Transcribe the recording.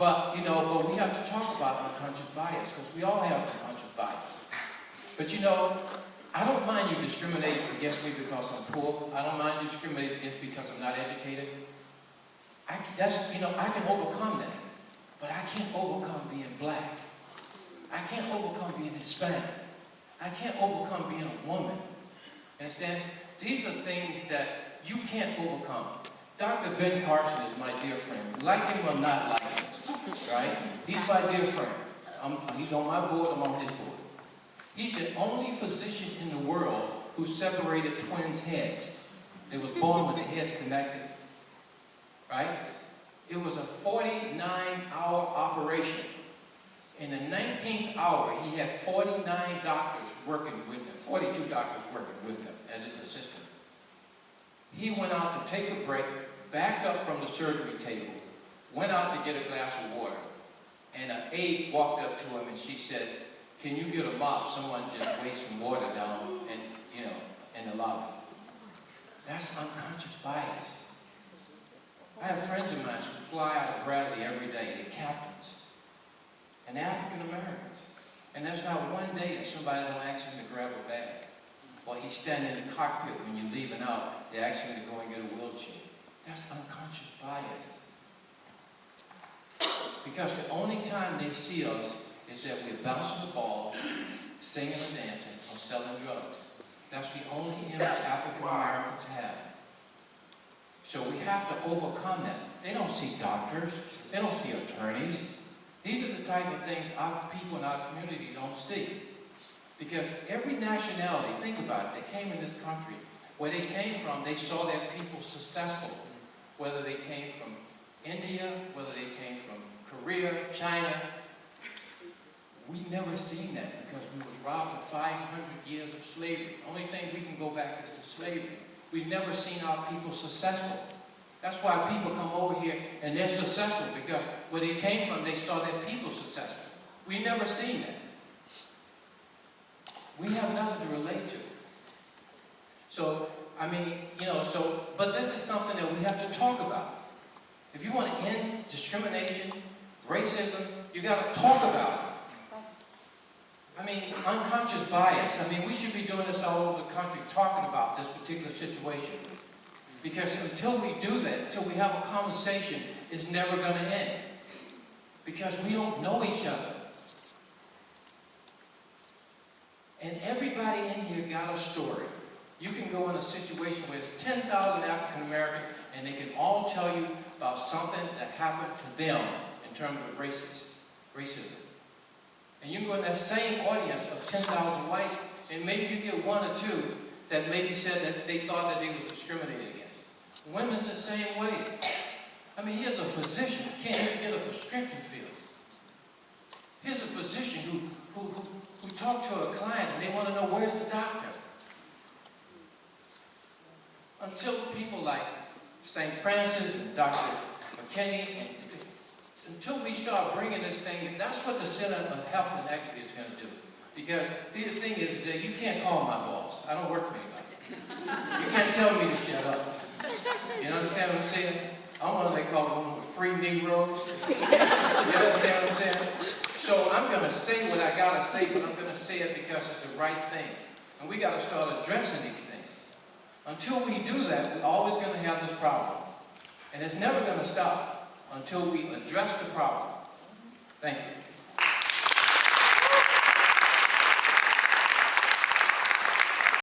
But, you know, but we have to talk about unconscious bias, because we all have unconscious bias. But, you know, I don't mind you discriminating against me because I'm poor. I don't mind you discriminating against me because I'm not educated. You know, I can overcome that. But I can't overcome being black. I can't overcome being Hispanic. I can't overcome being a woman. Understand? These are things that you can't overcome. Dr. Ben Carson is my dear friend. Like him or not like him, right? He's my dear friend. He's on my board, I'm on his board. He's the only physician in the world who separated twins' heads. They was born with the heads connected, right? It was a 49-hour operation. In the 19th hour, he had 49 doctors working with him, 42 doctors working with him as his assistant. He went out to take a break, backed up from the surgery table, went out to get a glass of water, and an aide walked up to him and she said, "Can you get a mop? Someone just wasting water down in the lobby." That's unconscious bias. I have friends of mine who fly out of Bradley every day. They're captains. And African Americans. And there's not one day that somebody don't ask him to grab a bag. Or he's standing in the cockpit when you're leaving out. They ask him to go and get a wheelchair. That's unconscious bias. Because the only time they see us is that we're bouncing the ball, singing and dancing, or selling drugs. That's the only image African Americans have. So we have to overcome that. They don't see doctors. They don't see attorneys. These are the type of things our people in our community don't see. Because every nationality, think about it, they came in this country. Where they came from, they saw their people successful. Whether they came from India, whether they came from Korea, China. We never seen that because we was robbed of 500 years of slavery. The only thing we can go back is to slavery. We've never seen our people successful. That's why people come over here and they're successful, because where they came from, they saw their people successful. We've never seen that. We have nothing to relate to. So, I mean, you know, but this is something that we have to talk about. If you want to end discrimination, racism, you got to talk about it. I mean, unconscious bias. I mean, we should be doing this all over the country, talking about this particular situation. Because until we do that, until we have a conversation, it's never going to end. Because we don't know each other. And everybody in here got a story. You can go in a situation where it's 10,000 African Americans, and they can all tell you about something that happened to them in terms of racism. And you can go in that same audience of 10,000 whites, and maybe you get one or two that maybe said that they thought that they were discriminated against. Women's the same way. I mean, here's a physician who can't even get a prescription filled. Here's a physician who talked to a client and they want to know, where's the doctor? Until people like St. Francis and Dr. McKinney, until we start bringing this thing, that's what the Center of Health and Equity is going to do. Because the thing is that you can't call my boss. I don't work for anybody. You can't tell me to shut up. You understand what I'm saying? I'm what they call one of the free Negroes. You understand what I'm saying? So I'm going to say what I got to say, but I'm going to say it because it's the right thing. And we got to start addressing these things. Until we do that, we're always going to have this problem. And it's never going to stop until we address the problem. Thank you.